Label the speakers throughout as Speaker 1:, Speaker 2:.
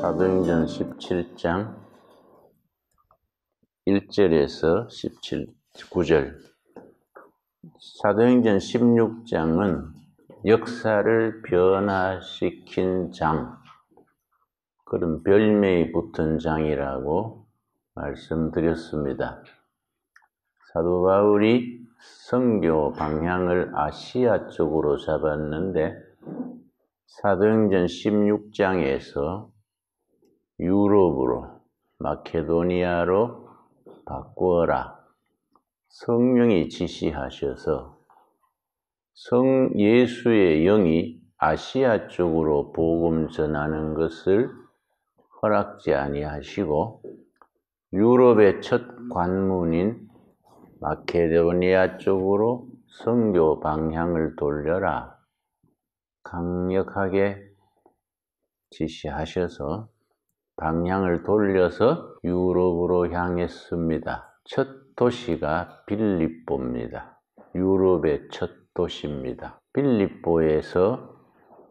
Speaker 1: 사도행전 17장 1절에서 9절. 사도행전 16장은 역사를 변화시킨 장, 그런 별명이 붙은 장이라고 말씀드렸습니다. 사도 바울이 선교 방향을 아시아 쪽으로 잡았는데 사도행전 16장에서 유럽으로, 마케도니아로 바꾸어라. 성령이 지시하셔서 예수의 영이 아시아 쪽으로 복음 전하는 것을 허락지 아니하시고 유럽의 첫 관문인 마케도니아 쪽으로 선교 방향을 돌려라. 강력하게 지시하셔서 방향을 돌려서 유럽으로 향했습니다. 첫 도시가 빌립보입니다. 유럽의 첫 도시입니다. 빌립보에서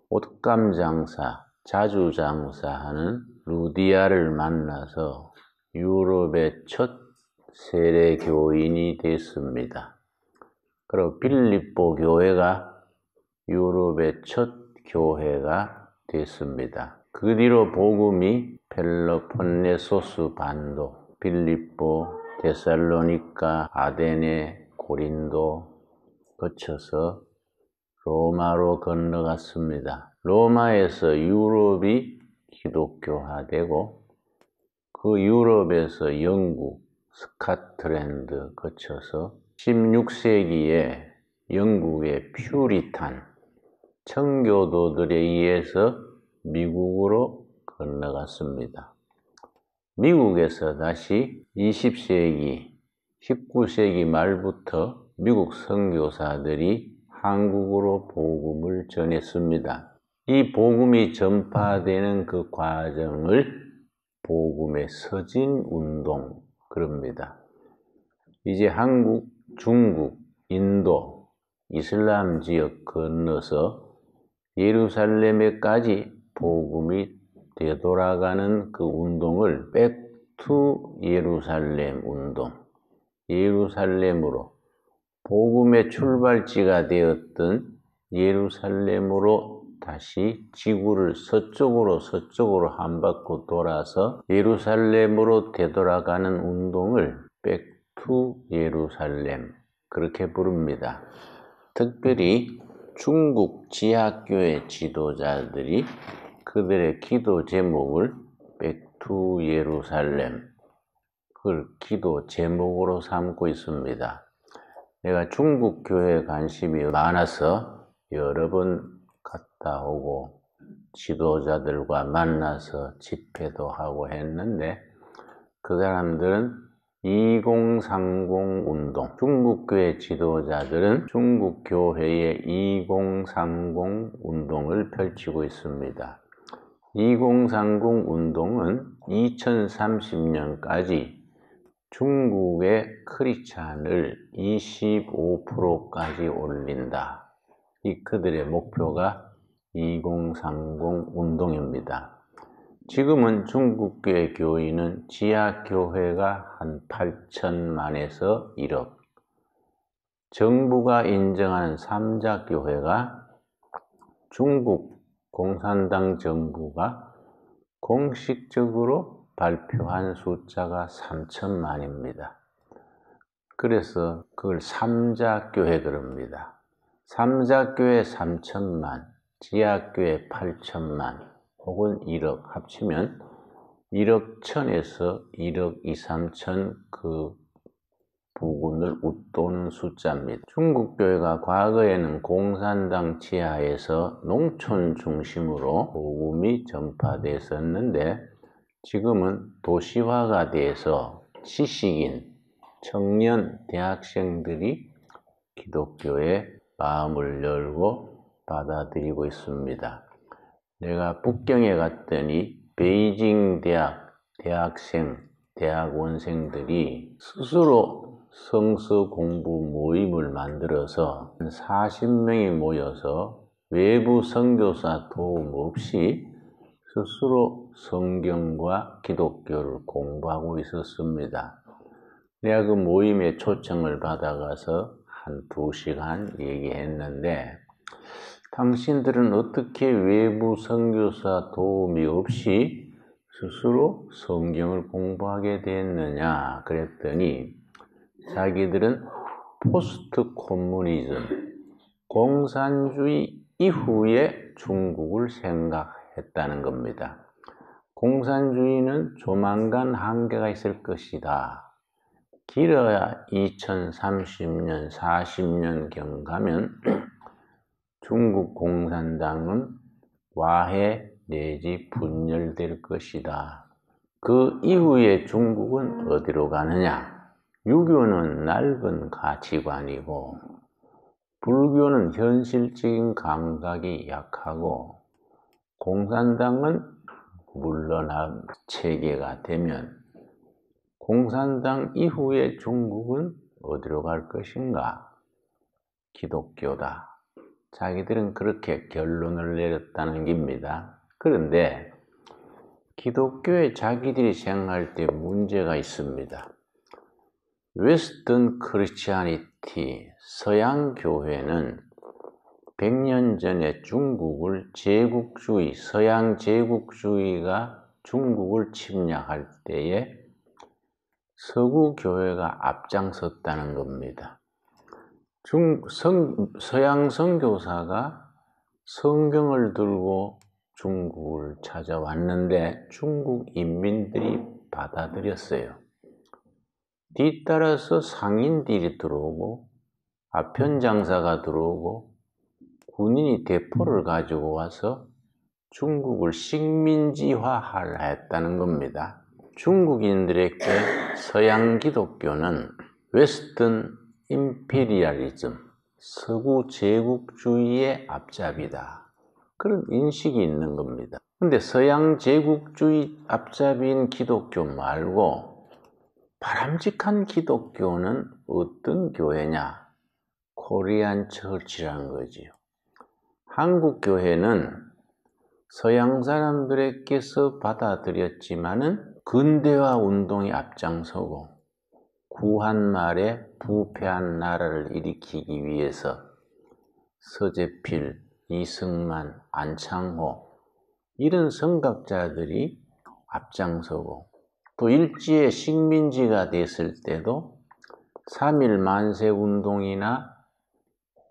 Speaker 1: 옷감 장사, 자주 장사하는 루디아를 만나서 유럽의 첫 세례 교인이 됐습니다. 그리고 빌립보 교회가 유럽의 첫 교회가 됐습니다. 그 뒤로 복음이 펠로폰네소스 반도, 빌립보, 데살로니가, 아데네, 고린도 거쳐서 로마로 건너갔습니다. 로마에서 유럽이 기독교화되고 그 유럽에서 영국, 스코틀랜드 거쳐서 16세기에 영국의 퓨리탄 청교도들에 의해서 미국으로 건너갔습니다. 미국에서 다시 20세기, 19세기 말부터 미국 선교사들이 한국으로 복음을 전했습니다. 이 복음이 전파되는 그 과정을 복음의 서진 운동 그럽니다. 이제 한국, 중국, 인도, 이슬람 지역 건너서 예루살렘에까지 복음이 되돌아가는 그 운동을 백투 예루살렘 운동, 예루살렘으로 복음의 출발지가 되었던 예루살렘으로 다시 지구를 서쪽으로 한 바퀴 돌아서 예루살렘으로 되돌아가는 운동을 백투 예루살렘 그렇게 부릅니다. 특별히 중국 지하교회 지도자들이 그들의 기도 제목을 백투 예루살렘 그걸 기도 제목으로 삼고 있습니다. 내가 중국 교회에 관심이 많아서 여러 번 갔다 오고 지도자들과 만나서 집회도 하고 했는데 그 사람들은 2030 운동, 중국교회 지도자들은 중국교회의 2030 운동을 펼치고 있습니다. 2030 운동은 2030년까지 중국의 크리스찬을 25%까지 올린다. 이 그들의 목표가 2030 운동입니다. 지금은 중국교회 교인은 지하교회가 한 8천만에서 1억, 정부가 인정하는 3자교회가 중국 공산당 정부가 공식적으로 발표한 숫자가 3천만입니다. 그래서 그걸 3자교회 그럽니다. 3자교회 3천만, 지하교회 8천만, 혹은 1억 합치면 1억 1천에서 1억 2, 3천 그 부근을 웃도는 숫자입니다. 중국교회가 과거에는 공산당 지하에서 농촌 중심으로 복음이 전파됐었는데 지금은 도시화가 돼서 지식인, 청년, 대학생들이 기독교에 마음을 열고 받아들이고 있습니다. 내가 북경에 갔더니 베이징 대학생, 대학원생들이 스스로 성서 공부 모임을 만들어서 40명이 모여서 외부 선교사 도움 없이 스스로 성경과 기독교를 공부하고 있었습니다. 내가 그 모임에 초청을 받아가서 한 2시간 얘기했는데, 당신들은 어떻게 외부 선교사 도움이 없이 스스로 성경을 공부하게 됐느냐 그랬더니, 자기들은 포스트 코뮤니즘, 공산주의 이후에 중국을 생각했다는 겁니다. 공산주의는 조만간 한계가 있을 것이다. 길어야 2030년, 40년경 가면 중국 공산당은 와해 내지 분열될 것이다. 그 이후에 중국은 어디로 가느냐? 유교는 낡은 가치관이고 불교는 현실적인 감각이 약하고 공산당은 물러난 체계가 되면 공산당 이후에 중국은 어디로 갈 것인가? 기독교다. 자기들은 그렇게 결론을 내렸다는 겁니다. 그런데 기독교에 자기들이 생각할 때 문제가 있습니다. 웨스턴 크리스티아니티, 서양 교회는 100년 전에 중국을 제국주의, 서양 제국주의가 중국을 침략할 때에 서구 교회가 앞장섰다는 겁니다. 서양 선교사가 성경을 들고 중국을 찾아왔는데 중국 인민들이 받아들였어요. 뒤따라서 상인들이 들어오고 아편장사가 들어오고 군인이 대포를 가지고 와서 중국을 식민지화하려 했다는 겁니다. 중국인들에게 서양 기독교는 웨스턴 임페리얼리즘, 서구 제국주의의 앞잡이다. 그런 인식이 있는 겁니다. 근데 서양 제국주의 앞잡이인 기독교 말고 바람직한 기독교는 어떤 교회냐? 코리안 처치라는 거지요. 한국 교회는 서양 사람들에게서 받아들였지만은 근대화 운동이 앞장서고 구한말에 부패한 나라를 일으키기 위해서 서재필, 이승만, 안창호 이런 선각자들이 앞장서고 또 일제의 식민지가 됐을 때도 3.1 만세 운동이나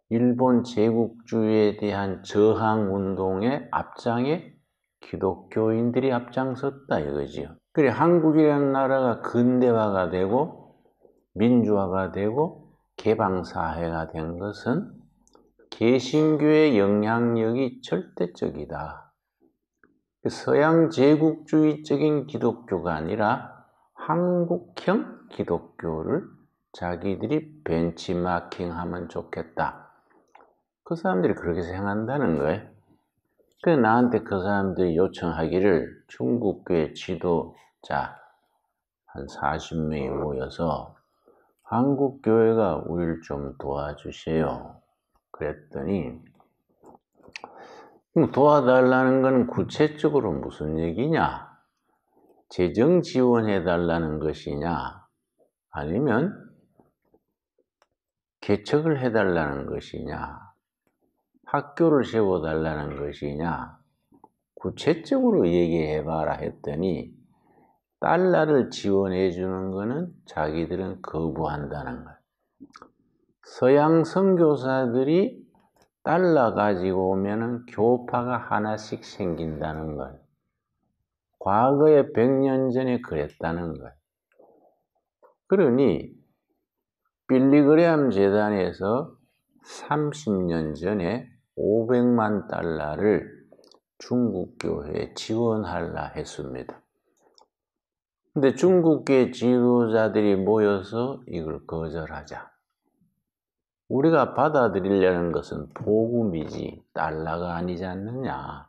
Speaker 1: 일본 제국주의에 대한 저항 운동의 앞장에 기독교인들이 앞장섰다 이거지요. 그래 한국이라는 나라가 근대화가 되고 민주화가 되고 개방사회가 된 것은 개신교의 영향력이 절대적이다. 서양 제국주의적인 기독교가 아니라 한국형 기독교를 자기들이 벤치마킹하면 좋겠다. 그 사람들이 그렇게 생각한다는 거예요. 그래서 나한테 그 사람들이 요청하기를 중국교회 지도자 한 40명이 모여서 한국교회가 우리를 좀 도와주세요. 그랬더니 도와달라는 건 구체적으로 무슨 얘기냐? 재정 지원해달라는 것이냐? 아니면 개척을 해달라는 것이냐? 학교를 세워달라는 것이냐? 구체적으로 얘기해봐라 했더니 달러를 지원해주는 것은 자기들은 거부한다는 거예요. 서양 선교사들이 달러 가지고 오면은 교파가 하나씩 생긴다는 거예요. 과거에 100년 전에 그랬다는 거예요. 그러니 빌리그레암 재단에서 30년 전에 500만 달러를 중국 교회에 지원하려 했습니다. 근데 중국계 지도자들이 모여서 이걸 거절하자. 우리가 받아들이려는 것은 복음이지 달러가 아니지 않느냐.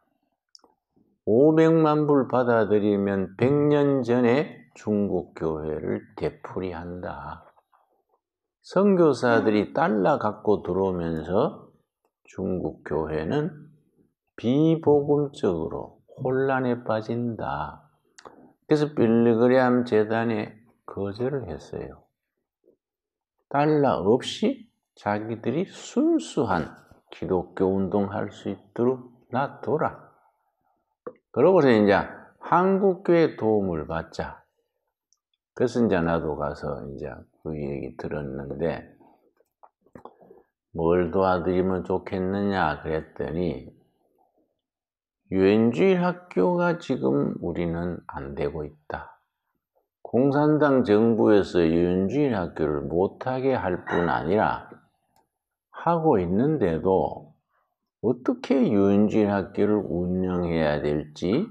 Speaker 1: 500만 불 받아들이면 100년 전에 중국 교회를 되풀이한다. 선교사들이 달러 갖고 들어오면서 중국 교회는 비복음적으로 혼란에 빠진다. 그래서 빌리그레암 재단에 거절을 했어요. 달러 없이 자기들이 순수한 기독교 운동할 수 있도록 놔둬라. 그러고서 이제 한국교회 도움을 받자. 그래서 이제 나도 가서 이제 그 얘기 들었는데, 뭘 도와드리면 좋겠느냐 그랬더니, 유엔주일 학교가 지금 우리는 안 되고 있다. 공산당 정부에서 유엔주일 학교를 못하게 할 뿐 아니라 하고 있는데도 어떻게 유엔주일 학교를 운영해야 될지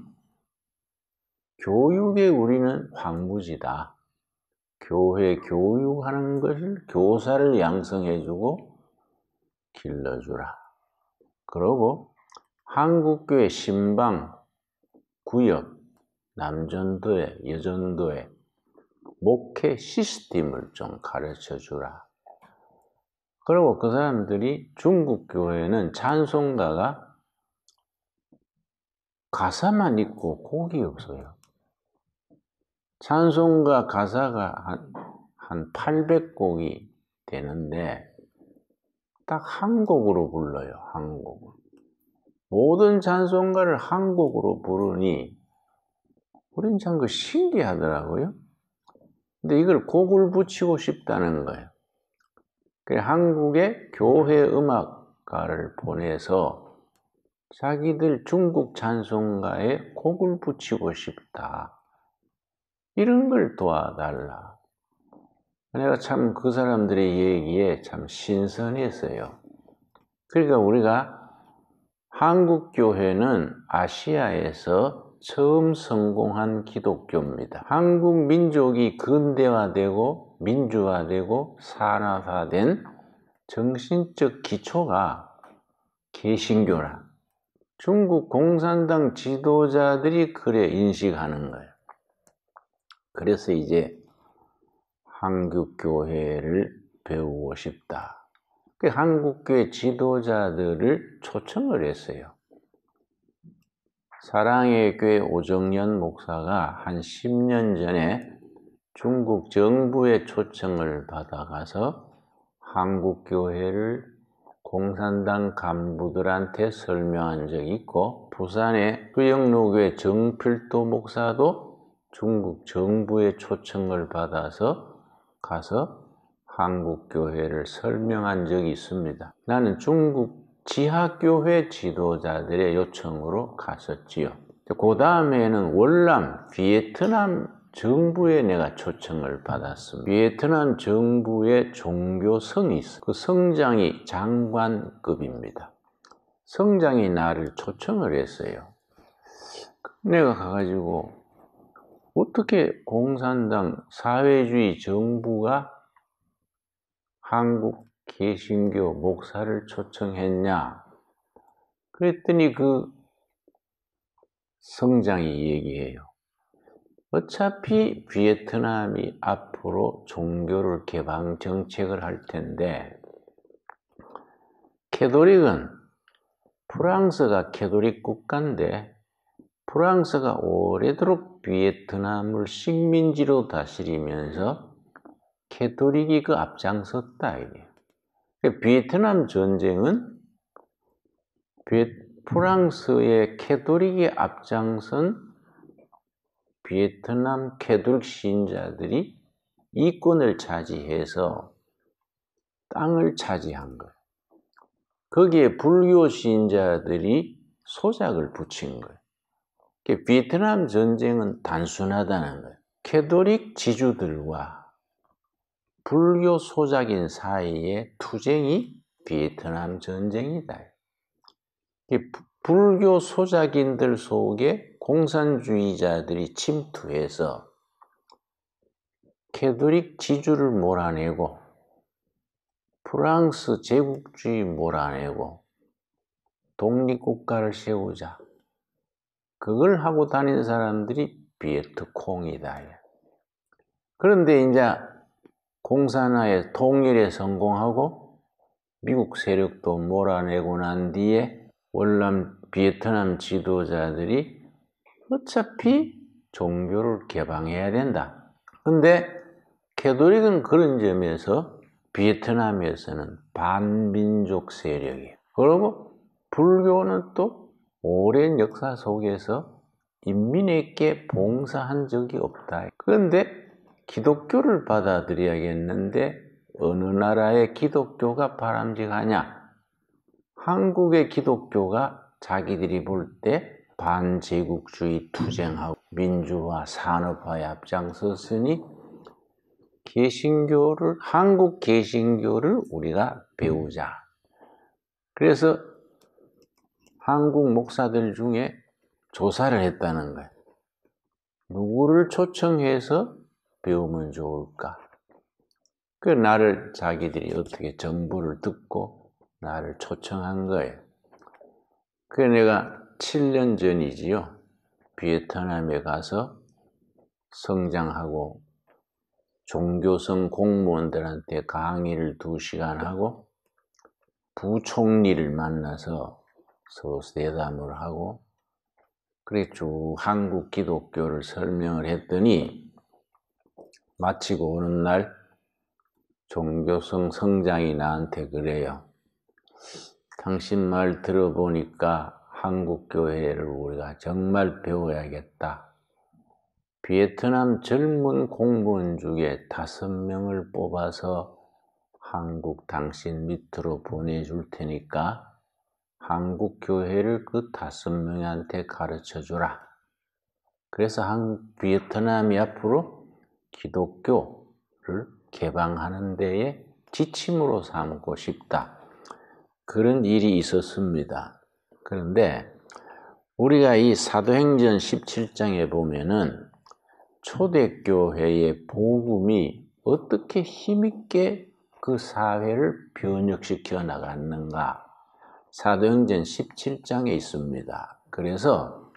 Speaker 1: 교육에 우리는 황무지다. 교회 교육하는 것을 교사를 양성해주고 길러주라. 그러고 한국교회 신방, 구역, 남전도회, 여전도회 목회 시스템을 좀 가르쳐주라. 그리고 그 사람들이 중국 교회는 찬송가가 가사만 있고 곡이 없어요. 찬송가 가사가 한 800곡이 되는데 딱 한 곡으로 불러요. 한 곡으로. 모든 찬송가를 한 곡으로 부르니 우린 참 그 신기하더라고요. 근데 이걸 곡을 붙이고 싶다는 거예요. 그래서 한국의 교회 음악가를 보내서 자기들 중국 찬송가에 곡을 붙이고 싶다. 이런 걸 도와달라. 내가 참 그 사람들의 얘기에 참 신선했어요. 그러니까 우리가 한국 교회는 아시아에서 처음 성공한 기독교입니다. 한국 민족이 근대화되고 민주화되고 산업화된 정신적 기초가 개신교라. 중국 공산당 지도자들이 그래 인식하는 거예요. 그래서 이제 한국교회를 배우고 싶다. 그 한국교회 지도자들을 초청을 했어요. 사랑의 교회 오정연 목사가 한 10년 전에 중국 정부의 초청을 받아가서 한국교회를 공산당 간부들한테 설명한 적이 있고, 부산의 수영로교회 정필도 목사도 중국 정부의 초청을 받아서 가서 한국교회를 설명한 적이 있습니다. 나는 중국 지하교회 지도자들의 요청으로 갔었지요. 그 다음에는 월남, 비에트남 정부에 내가 초청을 받았습니다. 비에트남 정부의 종교성이 있어요. 그 성장이 장관급입니다. 성장이 나를 초청을 했어요. 내가 가가지고 어떻게 공산당 사회주의 정부가 한국 개신교 목사를 초청했냐? 그랬더니 그 성장이 얘기해요. 어차피 베트남이 앞으로 종교를 개방 정책을 할 텐데, 캐톨릭은 프랑스가 캐톨릭 국가인데 프랑스가 오래도록 베트남을 식민지로 다스리면서 캐톨릭이 그 앞장섰다 이게. 베트남 전쟁은 프랑스의 캐톨릭이 앞장선 베트남 캐톨릭 신자들이 이권을 차지해서 땅을 차지한 거예요. 거기에 불교 신자들이 소작을 붙인 거예요. 베트남 전쟁은 단순하다는 거예요. 캐톨릭 지주들과 불교 소작인 사이의 투쟁이 베트남 전쟁이다. 불교 소작인들 속에 공산주의자들이 침투해서 캐톨릭 지주를 몰아내고 프랑스 제국주의 몰아내고 독립국가를 세우자. 그걸 하고 다니는 사람들이 비에트콩이다. 그런데 이제 공산화의 통일에 성공하고 미국 세력도 몰아내고 난 뒤에 월남 베트남 지도자들이 어차피 종교를 개방해야 된다. 근데 캐톨릭은 그런 점에서 베트남에서는 반민족 세력이에요. 그리고 불교는 또 오랜 역사 속에서 인민에게 봉사한 적이 없다. 그런데 기독교를 받아들여야겠는데 어느 나라의 기독교가 바람직하냐? 한국의 기독교가 자기들이 볼 때 반제국주의 투쟁하고 민주화, 산업화에 앞장섰으니 한국 개신교를 우리가 배우자. 그래서 한국 목사들 중에 조사를 했다는 거예요. 누구를 초청해서 배우면 좋을까? 그 나를 자기들이 어떻게 정보를 듣고 나를 초청한 거예요. 그래서 내가 7년 전이지요. 베트남에 가서 성장하고 종교성 공무원들한테 강의를 2시간 하고 부총리를 만나서 서로 대담을 하고 그래 쭉 한국 기독교를 설명을 했더니 마치고 오는 날 종교성 성장이 나한테 그래요. 당신 말 들어보니까 한국 교회를 우리가 정말 배워야겠다. 베트남 젊은 공무원 중에 5명을 뽑아서 한국 당신 밑으로 보내줄 테니까 한국 교회를 그 5명한테 가르쳐 주라. 그래서 베트남이 앞으로 기독교를 개방하는 데에 지침으로 삼고 싶다. 그런 일이 있었습니다. 그런데 우리가 이 사도행전 17장에 보면은 초대교회의 복음이 어떻게 힘있게 그 사회를 변혁시켜 나갔는가 사도행전 17장에 있습니다. 그래서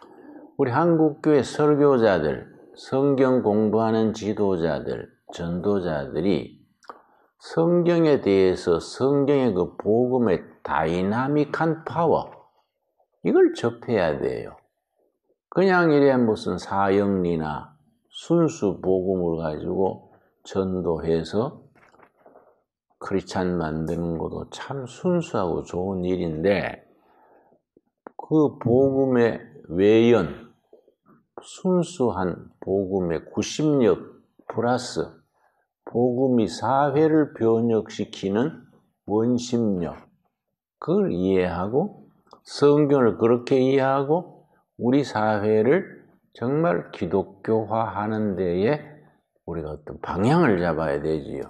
Speaker 1: 우리 한국교회 설교자들, 성경 공부하는 지도자들, 전도자들이 성경에 대해서 성경의 그 복음의 다이나믹한 파워 이걸 접해야 돼요. 그냥 이래 무슨 사형리나 순수 복음을 가지고 전도해서 크리스찬 만드는 것도 참 순수하고 좋은 일인데 그 복음의 외연, 순수한 복음의 90력 플러스 복음이 사회를 변혁시키는 원심력 그걸 이해하고 성경을 그렇게 이해하고 우리 사회를 정말 기독교화하는 데에 우리가 어떤 방향을 잡아야 되지요.